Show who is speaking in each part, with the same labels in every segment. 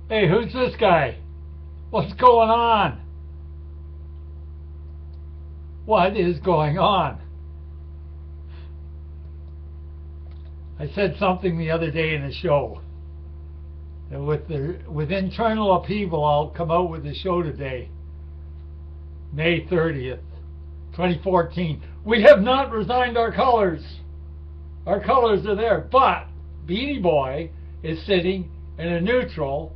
Speaker 1: Hey, who's this guy? What's going on? What is going on? I said something the other day in the show. And with internal upheaval, I'll come out with the show today, May 30th, 2014. We have not resigned our colors. Our colors are there, but Beattie Boy is sitting in a neutral,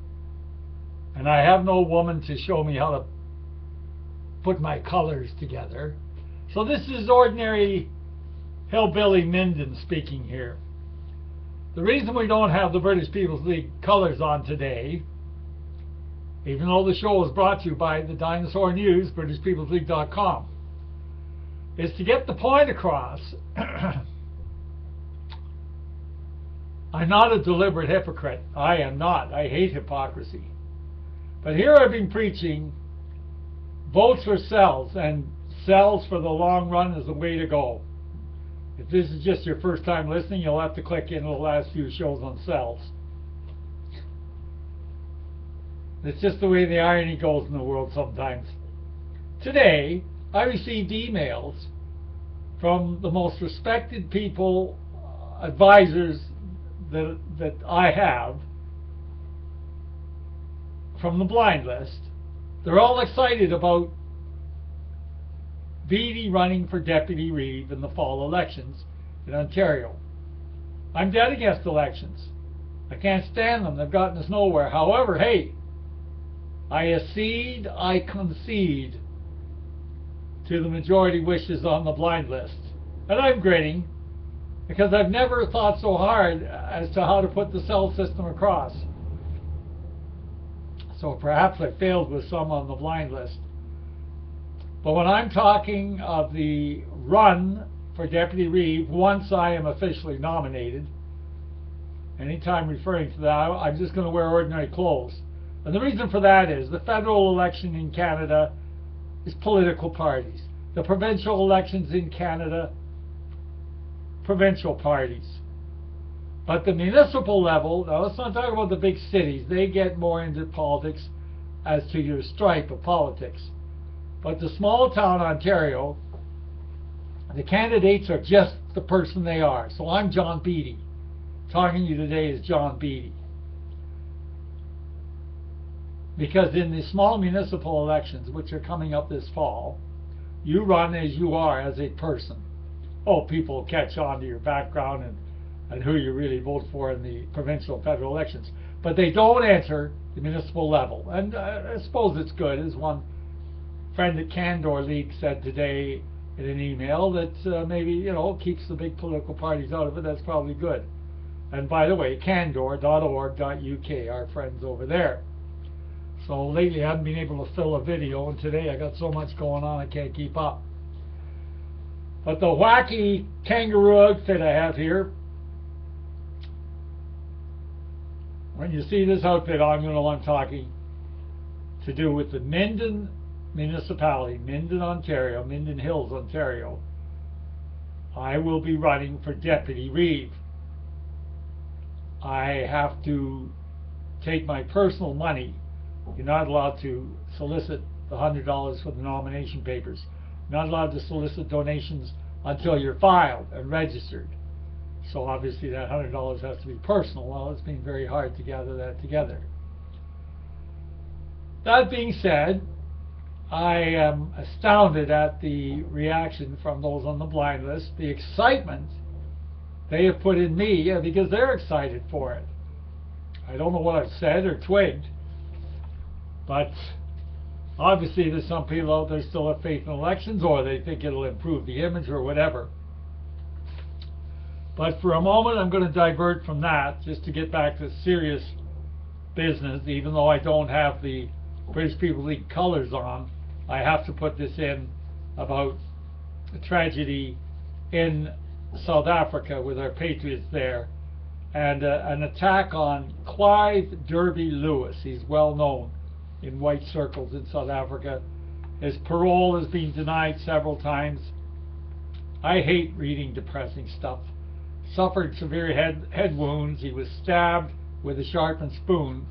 Speaker 1: and I have no woman to show me how to put my colors together. So this is ordinary hillbilly Minden speaking here. The reason we don't have the British People's League colors on today, even though the show was brought to you by the Dinosaur News, BritishPeoplesLeague.com, is to get the point across. I'm not a deliberate hypocrite. I am not. I hate hypocrisy. But here I've been preaching votes for cells, and cells for the long run is the way to go. If this is just your first time listening, you'll have to click into the last few shows on cells. It's just the way the irony goes in the world sometimes. Today, I received emails from the most respected people, advisors that I have, from the blind list. They're all excited about Beattie running for Deputy Reeve in the fall elections in Ontario. I'm dead against elections. I can't stand them. They've gotten us nowhere. However, hey, I accede, I concede to the majority wishes on the blind list. And I'm grinning because I've never thought so hard as to how to put the cell system across. So perhaps I failed with some on the blind list. But when I'm talking of the run for Deputy Reeve, once I am officially nominated, anytime referring to that, I'm just going to wear ordinary clothes. And the reason for that is the federal election in Canada is political parties. The provincial elections in Canada, provincial parties. But the municipal level, now let's not talk about the big cities. They get more into politics as to your stripe of politics. But the small town Ontario, the candidates are just the person they are. So I'm John Beattie. Talking to you today is John Beattie. Because in the small municipal elections, which are coming up this fall, you run as you are as a person. Oh, people catch on to your background and who you really vote for in the provincial and federal elections. But they don't enter the municipal level. And I suppose it's good, as one friend at Candor League said today in an email, that maybe, you know, keeps the big political parties out of it. That's probably good. And by the way, candor.org.uk, our friends over there. So lately I haven't been able to fill a video, and today I got so much going on I can't keep up. But the wacky kangaroo outfit I have here, when you see this outfit, I'm going to want talking to do with the Minden municipality, Minden, Ontario, Minden Hills, Ontario. I will be running for Deputy Reeve. I have to take my personal money. You're not allowed to solicit the $100 for the nomination papers. You're not allowed to solicit donations until you're filed and registered. So obviously that $100 has to be personal. Well, it's been very hard to gather that together. That being said, I am astounded at the reaction from those on the blind list, the excitement they have put in me, because they're excited for it. I don't know what I've said or twigged, but obviously there's some people out there still have faith in elections, or they think it'll improve the image or whatever. But for a moment I'm going to divert from that just to get back to serious business. Even though I don't have the British People's League colours on, I have to put this in about a tragedy in South Africa with our patriots there, and an attack on Clive Derby Lewis. He's well known in white circles in South Africa. His parole has been denied several times. I hate reading depressing stuff. Suffered severe head wounds. He was stabbed with a sharpened spoon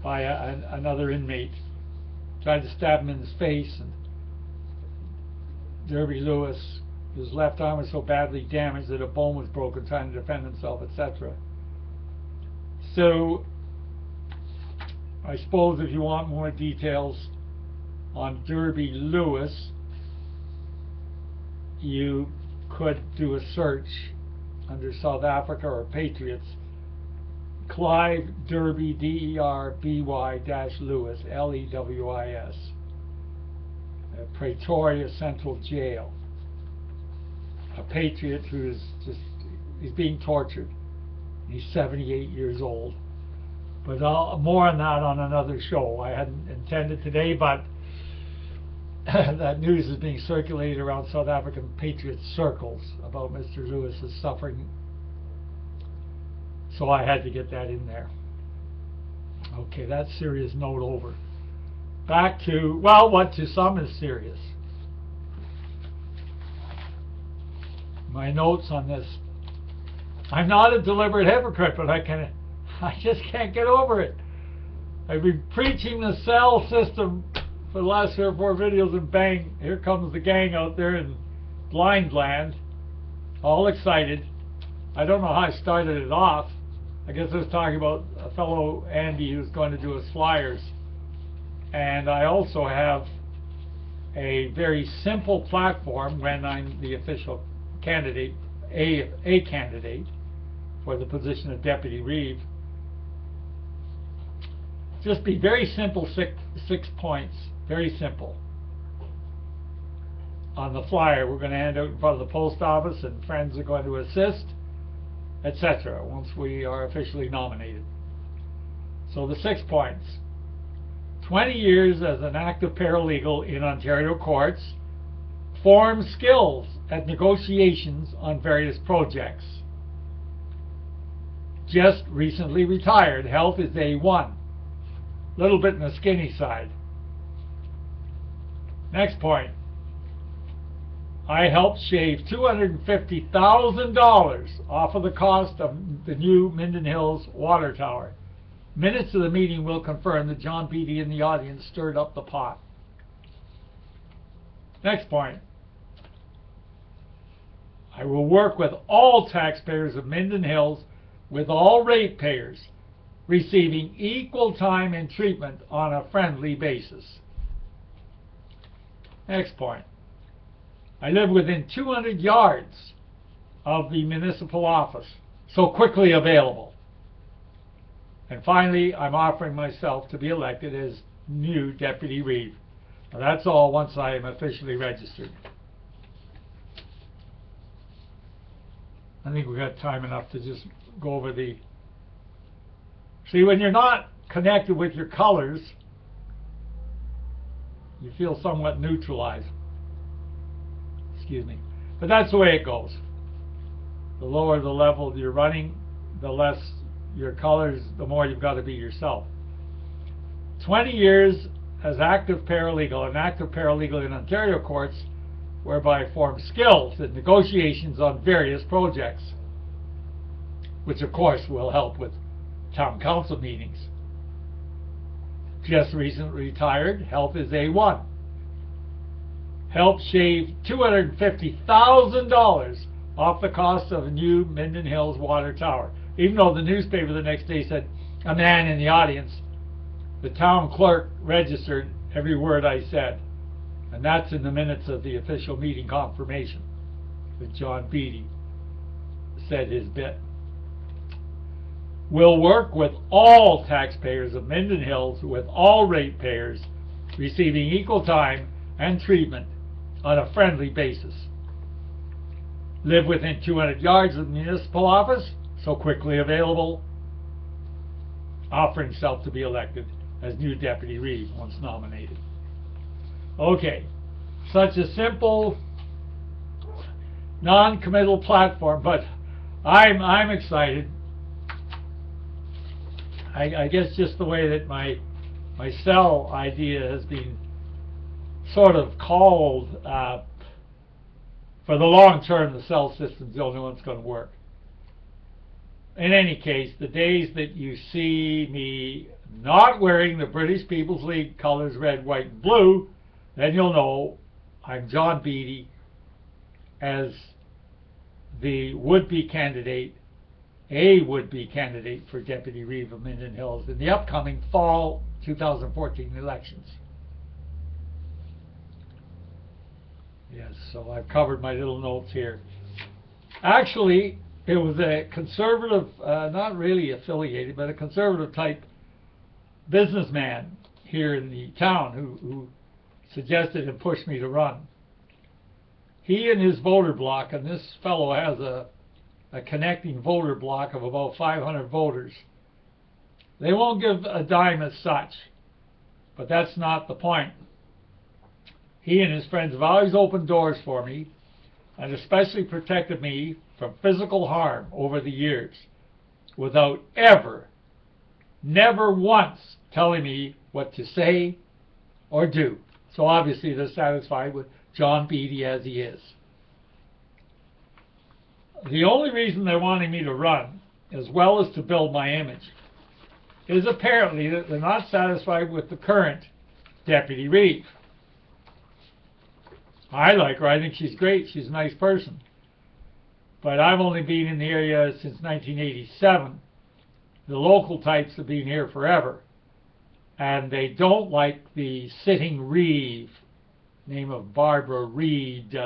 Speaker 1: by another inmate. Tried to stab him in the face, and Derby Lewis, his left arm was so badly damaged that a bone was broken trying to defend himself, etc. So, I suppose if you want more details on Derby Lewis, you could do a search under South Africa or Patriots. Clive Derby, D-E-R-B-Y-Lewis, L-E-W-I-S, Pretoria Central Jail. A patriot who is he's being tortured. He's 78 years old. But more on that on another show. I hadn't intended today, but that news is being circulated around South African patriot circles about Mr. Lewis's suffering. So I had to get that in there. Okay, that serious note over. Back to, well, what to some is serious. My notes on this. I'm not a deliberate hypocrite, but I just can't get over it. I've been preaching the cell system for the last 3 or 4 videos, and bang, here comes the gang out there in blind land, all excited. I don't know how I started it off. I guess I was talking about a fellow Andy who's going to do his flyers. And I also have a very simple platform when I'm the official candidate, a candidate for the position of Deputy Reeve. Just be very simple, six points, very simple. On the flyer, we're going to hand out in front of the post office, and friends are going to assist, etc. once we are officially nominated. So the 6 points. 20 years as an active paralegal in Ontario courts, formed skills at negotiations on various projects. Just recently retired, health is A1. Little bit in the skinny side. Next point. I helped shave $250,000 off of the cost of the new Minden Hills water tower. Minutes of the meeting will confirm that John Beattie in the audience stirred up the pot. Next point. I will work with all taxpayers of Minden Hills, with all ratepayers receiving equal time and treatment on a friendly basis. Next point. I live within 200 yards of the municipal office, so quickly available. And finally, I'm offering myself to be elected as new Deputy Reeve. Now, that's all once I am officially registered. I think we've got time enough to just go over the... See, when you're not connected with your colors, you feel somewhat neutralized. Excuse me. But that's the way it goes. The lower the level you're running, the less your colors, the more you've got to be yourself. 20 years as active paralegal, an active paralegal in Ontario courts, whereby I formed skills in negotiations on various projects, which of course will help with town council meetings. Just recently retired, health is A1. Helped shave $250,000 off the cost of a new Minden Hills water tower. Even though the newspaper the next day said, a man in the audience, the town clerk registered every word I said. And that's in the minutes of the official meeting confirmation that John Beattie said his bit. Will work with all taxpayers of Minden Hills, with all ratepayers receiving equal time and treatment on a friendly basis. Live within 200 yards of the municipal office, so quickly available. Offer himself to be elected as new Deputy Reeve once nominated. Okay, such a simple, non-committal platform, but I'm excited. I guess just the way that my cell idea has been sort of called, for the long term, the cell system's the only one that's going to work. In any case, the days that you see me not wearing the British People's League colors, red, white, and blue, then you'll know I'm John Beattie as the would-be candidate, a would-be candidate for Deputy Reeve of Minden Hills in the upcoming fall 2014 elections. Yes, so I've covered my little notes here. Actually, it was a conservative, not really affiliated, but a conservative type businessman here in the town who suggested and pushed me to run. He and his voter block, and this fellow has a connecting voter block of about 500 voters. They won't give a dime as such, but that's not the point. He and his friends have always opened doors for me and especially protected me from physical harm over the years without ever, never once telling me what to say or do. So obviously they're satisfied with John Beattie as he is. The only reason they're wanting me to run, as well as to build my image, is apparently that they're not satisfied with the current Deputy Reeve. I like her. I think she's great. She's a nice person. But I've only been in the area since 1987. The local types have been here forever. And they don't like the sitting Reeve, name of Barbara Reed.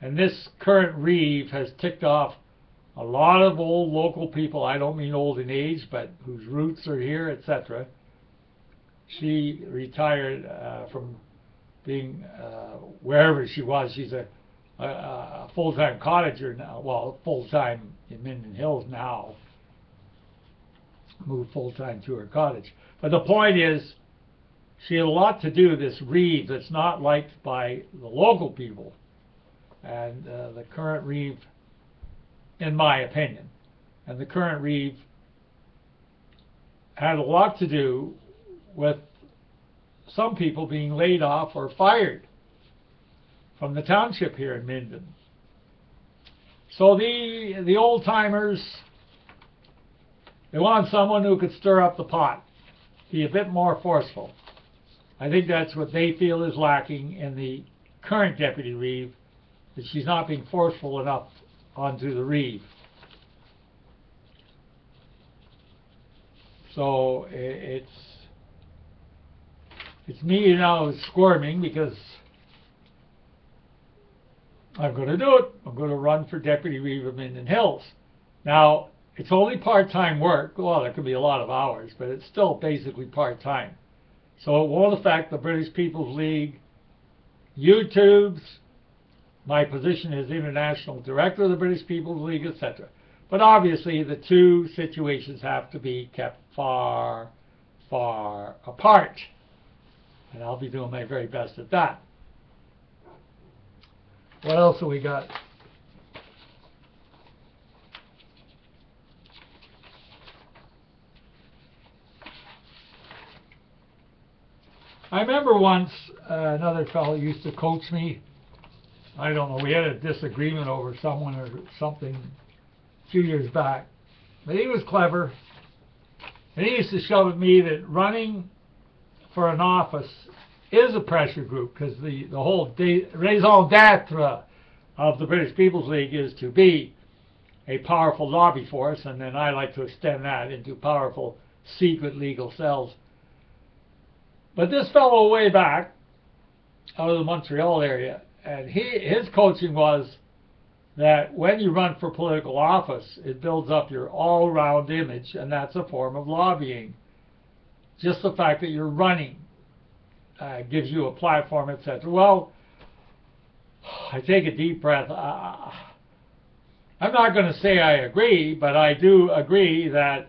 Speaker 1: And this current Reeve has ticked off a lot of old local people. I don't mean old in age, but whose roots are here, etc. She retired from being wherever she was. She's a full-time cottager now. Well, full-time in Minden Hills now. Moved full-time to her cottage. But the point is, she had a lot to do, this Reeve, that's not liked by the local people. And the current Reeve, in my opinion, and the current Reeve had a lot to do with some people being laid off or fired from the township here in Minden. So the old-timers, they want someone who could stir up the pot, be a bit more forceful. I think that's what they feel is lacking in the current Deputy Reeve, that she's not being forceful enough onto the Reeve. So it's me now squirming because I'm going to do it. I'm going to run for Deputy Reeve of Minden Hills. Now, it's only part-time work. Well, there could be a lot of hours, but it's still basically part-time. So it won't affect the British People's League, YouTube's, my position as International Director of the British People's League, etc. But obviously the two situations have to be kept far, far apart. And I'll be doing my very best at that. What else have we got? I remember once another fellow used to coach me. I don't know, we had a disagreement over someone or something a few years back. But he was clever. And he used to shove at me that running for an office is a pressure group, because the whole raison d'etre of the British People's League is to be a powerful lobby force, and then I like to extend that into powerful secret legal cells. But this fellow way back, out of the Montreal area, and his coaching was that when you run for political office, it builds up your all-round image, and that's a form of lobbying. Just the fact that you're running gives you a platform, etc. Well, I take a deep breath. I'm not going to say I agree, but I do agree that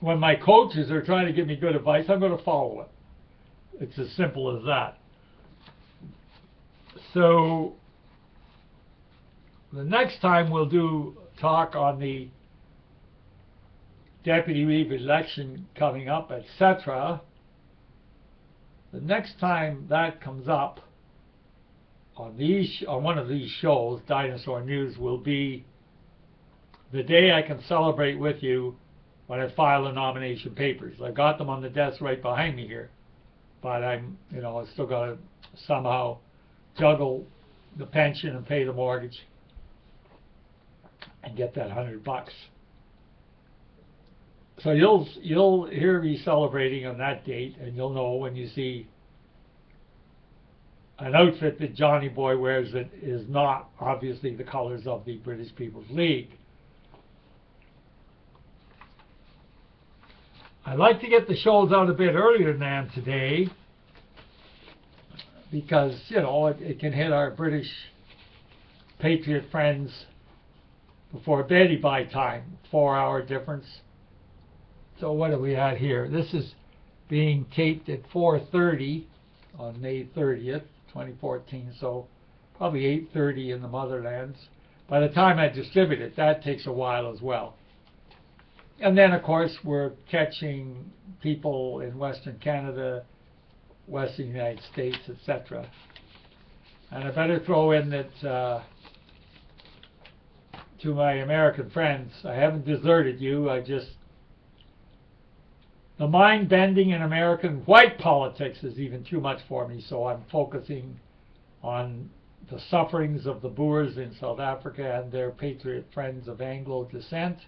Speaker 1: when my coaches are trying to give me good advice, I'm going to follow it. It's as simple as that. So the next time we'll do talk on the Deputy Reeve election coming up, etc. The next time that comes up on one of these shows, Dinosaur News, will be the day I can celebrate with you when I file the nomination papers. I've got them on the desk right behind me here, but I've still got to somehow juggle the pension and pay the mortgage and get that $100. So you'll hear me celebrating on that date, and you'll know when you see an outfit that Johnny Boy wears that is not obviously the colors of the British People's League. I'd like to get the shows out a bit earlier than today because, it can hit our British Patriot friends before Beattie by time, 4-hour difference. So what do we have here? This is being taped at 4:30 on May 30th, 2014, so probably 8:30 in the motherlands. By the time I distribute it, that takes a while as well. And then, of course, we're catching people in Western Canada, Western United States, etc. And I better throw in that to my American friends, I haven't deserted you. The mind-bending in American white politics is even too much for me, so I'm focusing on the sufferings of the Boers in South Africa and their patriot friends of Anglo descent,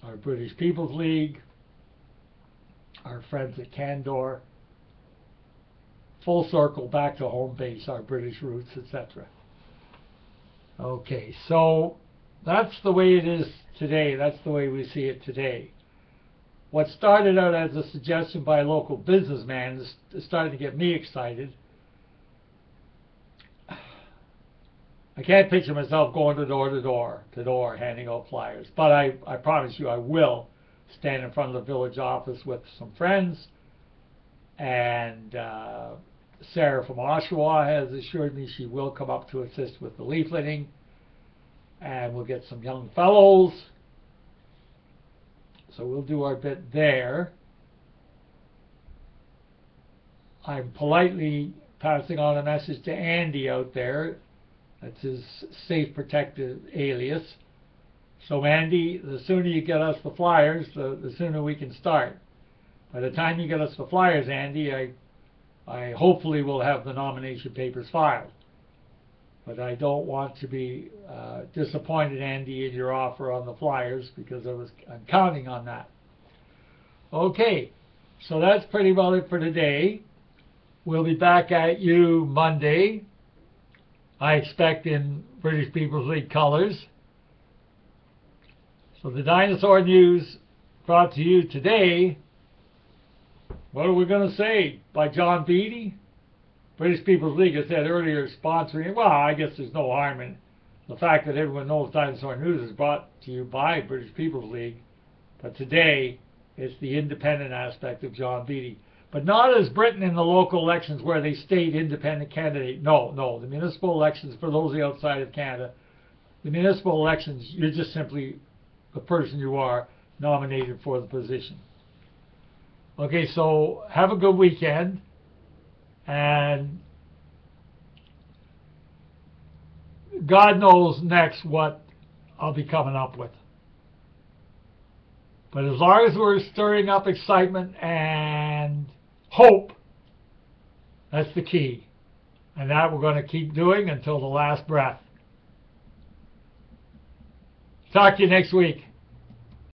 Speaker 1: our British People's League, our friends at Candor, full circle back to home base, our British roots, etc. Okay, so that's the way it is today. That's the way we see it today. What started out as a suggestion by a local businessman is starting to get me excited. I can't picture myself going door to door, handing out flyers. But I promise you I will stand in front of the village office with some friends. And Sarah from Oshawa has assured me she will come up to assist with the leafleting. And we'll get some young fellows. So we'll do our bit there. I'm politely passing on a message to Andy out there. That's his safe, protected alias. So Andy, the sooner you get us the flyers, the sooner we can start. By the time you get us the flyers, Andy, I hopefully will have the nomination papers filed. But I don't want to be disappointed, Andy, in your offer on the flyers because I'm counting on that. Okay, so that's pretty well it for today. We'll be back at you Monday, I expect in British People's League colors. So the Dinosaur News brought to you today, what are we going to say, by John Beattie? British People's League, I said earlier, sponsoring. Well, I guess there's no harm in the fact that everyone knows Dinosaur News is brought to you by British People's League. But today, it's the independent aspect of John Beattie. But not as Britain in the local elections where they stayed independent candidate. No. The municipal elections, for those outside of Canada, the municipal elections, you're just simply the person you are nominated for the position. Okay, so have a good weekend. And God knows next what I'll be coming up with. But as long as we're stirring up excitement and hope, that's the key. And that we're going to keep doing until the last breath. Talk to you next week.